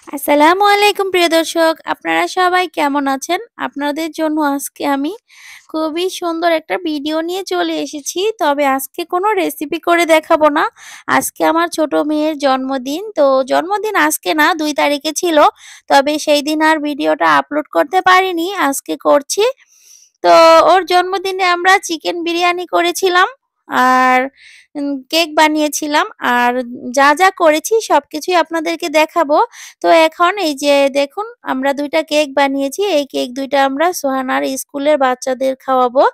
আসসালামু আলাইকুম প্রিয় দর্শক। আপনারা সবাই কেমন আছেন? আপনাদের জন্য আজকে আমি খুবই সুন্দর একটা ভিডিও নিয়ে চলে এসেছি। তবে আজকে কোনো রেসিপি করে দেখাবো না। আজকে আমার ছোট মেয়ের জন্মদিন। তো জন্মদিন আজকে না ২ তারিখে ছিল। তবে সেইদিন আর ভিডিওটা আপলোড করতে পারিনি। আজকে করছি। তো ওর জন্মদিনে আমরা চিকেন বিরিয়ানি করেছিলাম। আর কেক বানিয়েছিলাম। আর যা করেছি সবকিছুই আপনাদেরকে দেখাবো। তো এখন এই যে দেখুন আমরা ২ টা কেক বানিয়েছি। এই কেক ২ টা আমরা সোহানার স্কুলের বাচ্চাদের খাওয়াবো।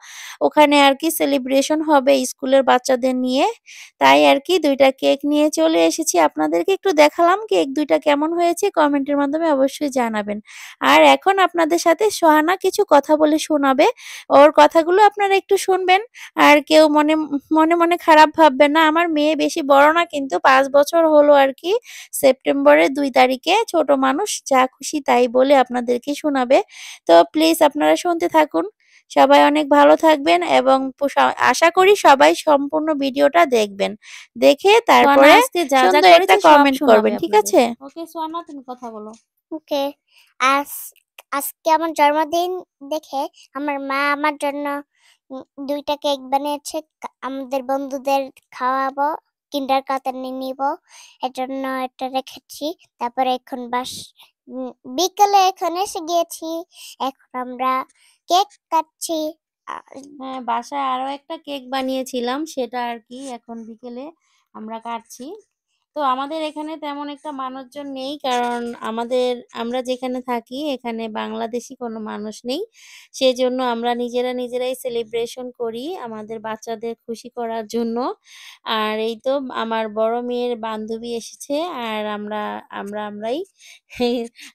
ওখানে আরকি সেলিব্রেশন হবে স্কুলের বাচ্চাদের নিয়ে। তাই আরকি ২ টা কেক নিয়ে চলে এসেছি। আপনাদেরকে একটু দেখালাম কেক ২ টা কেমন হয়েছে কমেন্টের মাধ্যমে অবশ্যই জানাবেন। আর এখন আপনাদের সাথে সোহানা কিছু কথা বলে শোনাবে। ওর কথাগুলো আপনারা একটু শুনবেন। আর কেউ মনে খারাপ ভাববেন না। আমার মেয়ে বেশি বড় না কিন্তু ৫ বছর হলো আরকি। সেপ্টেম্বরের ২ তারিখে ছোট মানুষ যা খুশি তাই বলে আপনাদেরকে শোনাবে। তো প্লিজ আপনারা শুনতে থাকুন। সবাই অনেক ভালো থাকবেন এবং আশা করি সবাই সম্পূর্ণ ভিডিওটা দেখবেন। দেখে সোয়ানা তারপরে আজকে যা সুন্দর একটা করেছে সব কমেন্ট শোনাবে করবেন। ঠিক আপনাদের। আছে? ওকে সোয়ানা, তুমি কথা বলো। ওকে। আজ আজকে আমার জন্মদিন দেখে আমার মা আমার জন্য ২টা কেক বানিয়েছে। আমাদের বন্ধুদের খাওয়াবো, কিন্ডারগার্টেনে নিব। এজন্য এটা রেখেছি। তারপরে এখন বিকেলে এখন এসে গিয়েছি। এখন আমরা কেক কাটছি। হ্যাঁ, বাসায় আরো একটা কেক বানিয়েছিলাম, সেটা আরকি এখন বিকেলে আমরা কাটছি। তো আমাদের এখানে তেমন একটা মানুষজন নেই, কারণ আমরা যেখানে থাকি এখানে বাংলাদেশী কোনো মানুষ নেই। সেজন্য আমরা নিজেরাই সেলিব্রেশন করি আমাদের বাচ্চাদের খুশি করার জন্য। আর এই তো আমার বড় মেয়ের বান্ধবী এসেছে, আর আমরাই।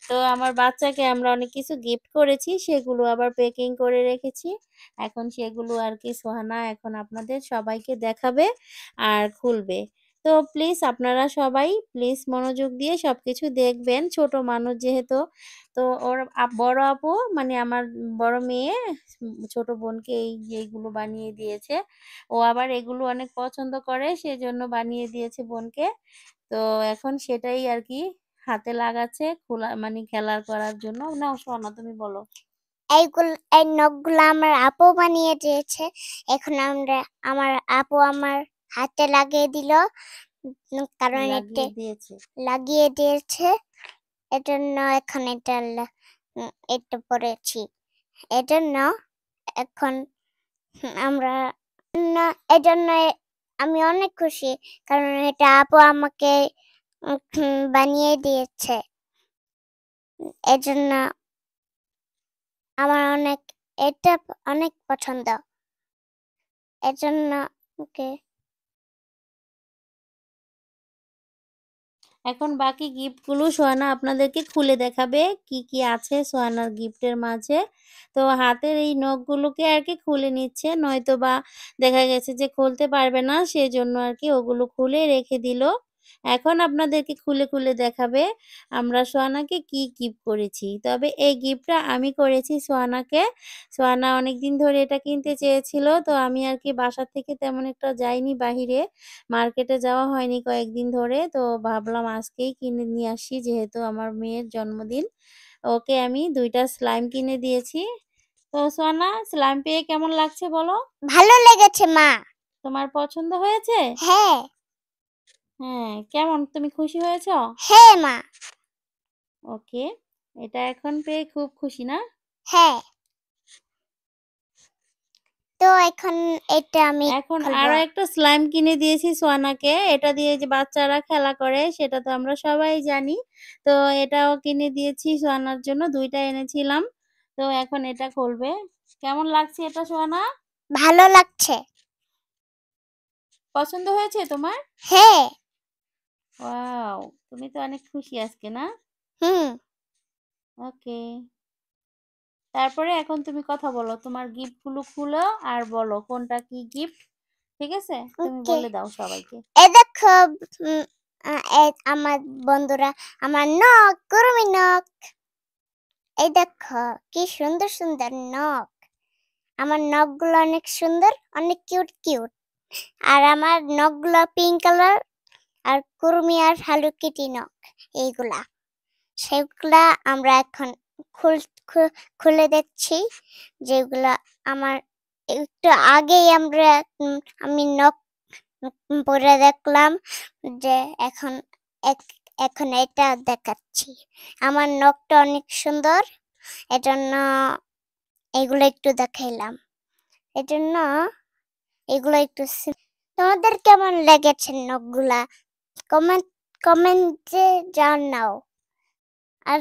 তো আমার বাচ্চাকে আমরা অনেক কিছু গিফট করেছি, সেগুলো আবার প্যাকিং করে রেখেছি। এখন সেগুলো আরকি সোহানা এখন আপনাদের সবাইকে দেখাবে আর খুলবে। তো প্লিজ আপনারা সবাই প্লিজ মনোযোগ দিয়ে সবকিছু দেখবেন। ছোট মানুষ যেহেতু, তো ওর বড় আপু মানে আমার বড় মেয়ে ছোট বোনকে এইগুলো বানিয়ে দিয়েছে। ও আবার এগুলো অনেক পছন্দ করে, সেজন্য বানিয়ে দিয়েছে বোনকে। তো এখন সেটাই আরকি হাতে লাগাচ্ছে খোলা মানে খেলার করার জন্য। নাও সোহানা, তুমি বলো। এই নখগুলো আমার আপু বানিয়ে দিয়েছে। এখন আমার আপু আমার হাতে লাগিয়ে দিল। কারণ এটা লাগিয়ে দিয়েছে। এজন্য এখন এটা পরেছি। এজন্য এখন আমরা না এজন্য আমি অনেক খুশি, কারণ এটা আপু আমাকে বানিয়ে দিয়েছে। এজন্য আমার এটা অনেক পছন্দ। এজন্য ওকে। এখন বাকি গিফটগুলো সোহানা আপনাদেরকে খুলে দেখাবে কি আছে সোহানার গিফটের মাঝে। তো হাতের এই নখগুলোকে আরকি খুলে নিচ্ছে, নয়তোবা দেখা গেছে যে খুলতে পারবে না, সেজন্য আরকি ওগুলো খুলে রেখে দিল। এখন আপনাদেরকে খুলে দেখাবে আমরা সোহানাকে কি গিফট করেছি। তবে এই গিফটটা আমি করেছি সোহানাকে। সোহানা অনেকদিন ধরে এটা কিনতে চেয়েছিল। তো আমি আরকি বাসা থেকে তেমন একটা যাইনি বাহিরে। মার্কেটে যাওয়া হয়নি কয়েকদিন ধরে। তো ভাবলাম আজকেই কিনে নিয়ে আসি, যেহেতু আমার মেয়ের জন্মদিন। ওকে আমি ২ টা স্লাইম কিনে দিয়েছি। তো সোহানা, স্লাইম পেয়ে কেমন লাগছে বলো? ভালো লেগেছে মা। তোমার পছন্দ হয়েছে? হ্যাঁ। হ্যাঁ, কেমন তুমি খুশি হয়েছ? হ্যাঁ মা। ওকে। এটা এখন পেয়ে খুব খুশি না? হ্যাঁ। তো এখন এটা আমি এখন খুলবো। আরো একটা স্লাইম কিনে দিয়েছি সোয়ানাকে। এটা দিয়ে যে বাচ্চারা খেলা করে সেটা তো আমরা সবাই জানি। তো এটাও কিনে দিয়েছি সোয়ানার জন্য। ২ টা এনেছিলাম। তো এখন এটা খুলবে। কেমন লাগছে এটা সোয়ানা? ভালো লাগছে। পছন্দ হয়েছে তোমার? হ্যাঁ। ওয়াও! তুমি তো অনেক খুশি আজকে না? হুম। ওকে। তারপরে এখন তুমি কথা বলো। তোমার গিফট গুলো খুলো আর বলো কোনটা কি গিফট। ঠিক আছে? তুমি ওকে। বলে দাও সবাইকে। এই দেখো, উম, আমার বন্ধুরা, আমার নখ, কুরুমি নখ। এই দেখো কি সুন্দর সুন্দর নখ। আমার নখগুলো অনেক সুন্দর, অনেক কিউট। আর আমার নখগুলো পিঙ্ক কালার, আর কুরুমি আর হ্যালো কিটি নখ এইগুলা। সেগুলা আমরা এখন খুলে দেখছি, যেগুলা আমার একটু আগেই আমি নখ পরে দেখলাম যে এখন এখন এটা দেখাচ্ছি। আমার নখটা অনেক সুন্দর, এজন্য এগুলো একটু দেখাইলাম। এজন্য এগুলো একটু তোমাদের কেমন লেগেছে নখগুলা? কমেন্টে জানাও, আর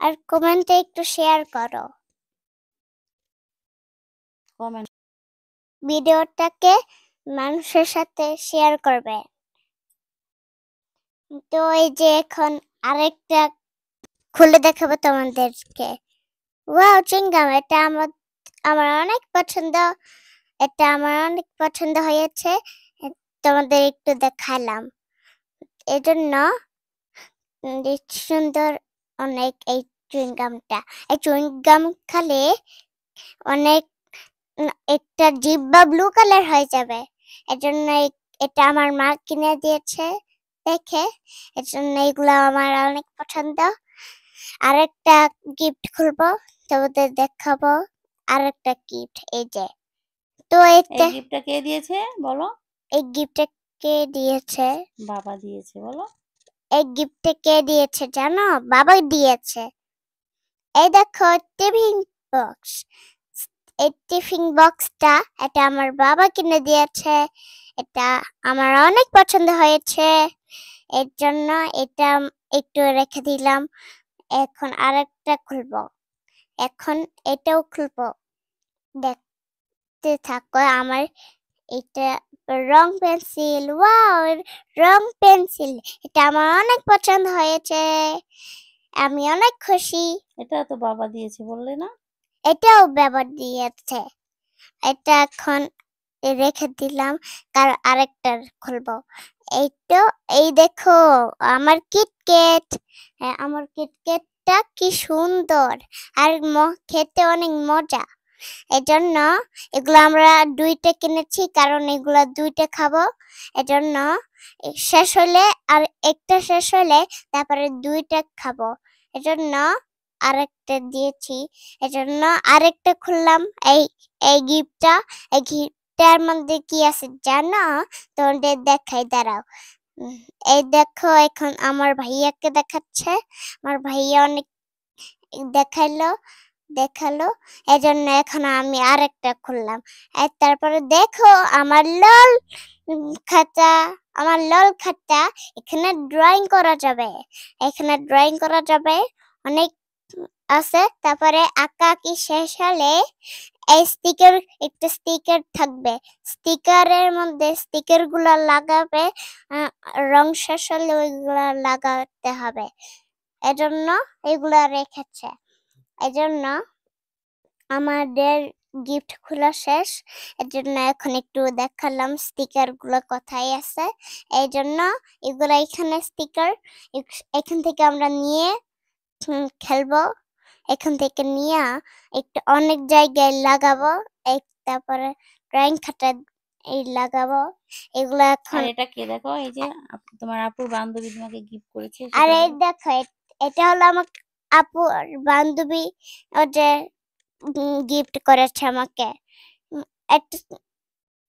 আর কমেন্টে একটু শেয়ার করো। কমেন্ট ভিডিওটাকে মানুষের সাথে শেয়ার করবে। তো এই যে এখন আরেকটা খুলে দেখাবো তোমাদেরকে। Wow, chewing gum! এটা আমার অনেক পছন্দ। এটা আমার অনেক পছন্দ হয়েছে, তোমাদের একটু দেখালাম। এজন্য সুন্দর অনেক এই চুইংগামটা। এই চুইংগাম খালে অনেক একটা জিহ্বা ব্লু কালার হয়ে যাবে। এজন্য এটা আমার মা কিনে দিয়েছে দেখে, এজন্য এগুলো আমার অনেক পছন্দ। আরেকটা গিফট খুলবো, তোমাদের দেখাবো আরেকটা গিফট। এই যে, তো এই গিফটটা কে দিয়েছে বলো? এই গিফটটা কে দিয়েছে? বাবা দিয়েছে। বলো, এই গিফটটা কে দিয়েছে জানো? বাবা দিয়েছে। এই দেখো টিফিন বক্স। এই টিফিন বক্সটা এটা আমার বাবা কিনে দিয়েছে। এটা আমার অনেক পছন্দ হয়েছে, এর জন্য এটা একটু রেখে দিলাম। এখন আরেকটা খুলবো। এখন এটাও খুলবো, দেখতে থাকো। আমার এটা রং পেন্সিল। ওয়াও, রং পেন্সিল! এটা আমার অনেক পছন্দ হয়েছে, আমি অনেক খুশি। এটা তো বাবা দিয়েছে বললে না? এটাও বাবা দিয়েছে। এটা এখন রেখে দিলাম, কারণ আরেকটা খুলবো। এই দেখো আমার কিটক্যাট। আমার কিটক্যাটটা কি সুন্দর, আর খেতে অনেক মজা। এজন্য এগুলো আমরা দুইটা কিনেছি, কারণ এগুলা দুইটা খাবো। এজন্য শেষ হলে আর একটা শেষ হলে তারপরে দুইটা খাবো, এজন্য আরেকটা দিয়েছি। এজন্য আরেকটা খুললাম। এই গিফটটা, এই গিফটটার মধ্যে কি আছে জানো? তোমাদের দেখাই, দাঁড়াও। এই দেখো, এখন আমার ভাইয়াকে দেখাচ্ছে। আমার ভাইয়া অনেক দেখালো, এজন্য এখন আমি আরেকটা খুললাম। তারপরে দেখো আমার খাতা। এখানে ড্রয়িং করা যাবে, অনেক আছে। তারপরে আঁকাআঁকি শেষ হলে এই একটা স্টিকার থাকবে। স্টিকারের মধ্যে স্টিকার গুলা লাগাবে, রং শেষ হলে ওইগুলা লাগাতে হবে। এজন্য এগুলা রেখেছে। এজন্য আমাদের গিফট খোলা শেষ। এজন্য এখন একটু দেখালাম স্টিকার গুলো কোথায় আছে। এই জন্য এগুলা এখানে স্টিকার, এখান থেকে আমরা নিয়ে খেলবো। এখান থেকে নিয়ে একটু অনেক জায়গায় লাগাবো। তারপরে ড্রয়িং খাতা লাগাবো। এগুলা আর এখন এটা কে? দেখো, এই যে তোমার আপুর বান্ধবী তোমাকে গিফট করেছে। আর সেটা এই বলো। দেখো, এটা হলো আমার আপুর বান্ধবী, ও যে গিফট করেছে আমাকে।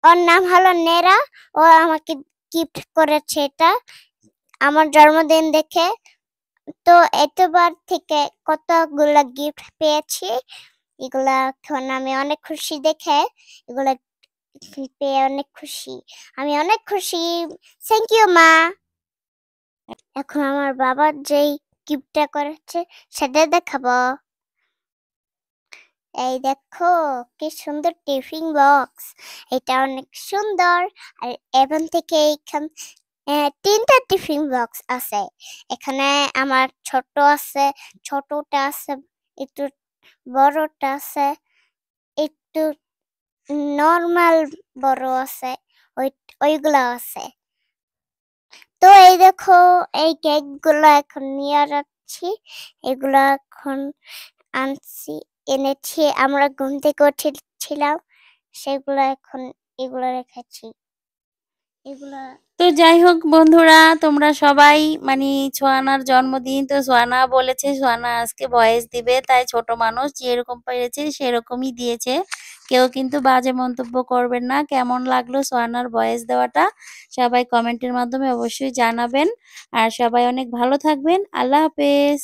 ওর নাম হলো নেরা। ও আমাকে গিফট করেছে এটা আমার জন্মদিন দেখে। তো এতবার থেকে কতগুলা গিফট পেয়েছি, এগুলা এখন আমি অনেক খুশি দেখে। এগুলা পেয়ে অনেক খুশি, আমি অনেক খুশি। থ্যাংক ইউ মা। এখন আমার বাবা যেই গিফটটা করেছে সেটা দেখাবো। এই দেখো কি সুন্দর টিফিন বক্স, এটা অনেক সুন্দর। আর এখন থেকে তিনটা টিফিন বক্স আছে। এখানে আমার ছোটটা আছে, একটু বড়টা আছে, একটু নরমাল বড় আছে, ওইগুলা আছে। তো এই দেখো, এই কেক গুলো এখন নিয়ে যাচ্ছি। এগুলা এখন এনেছি, আমরা ঘুম থেকে উঠেছিলাম, সেগুলো এখন এগুলো রেখেছি। এগুলা তো যাই হোক বন্ধুরা, তোমরা সবাই মানে সোহানার জন্মদিন, তো সোহানা বলেছে সোহানা আজকে ভয়েস দিবে, তাই ছোট মানুষ যেরকম পেরেছে সেরকমই দিয়েছে। কেউ কিন্তু বাজে মন্তব্য করবেন না। কেমন লাগলো সোহানার ভয়েস দেওয়াটা সবাই কমেন্টের মাধ্যমে অবশ্যই জানাবেন। আর সবাই অনেক ভালো থাকবেন। আল্লাহ হাফেজ।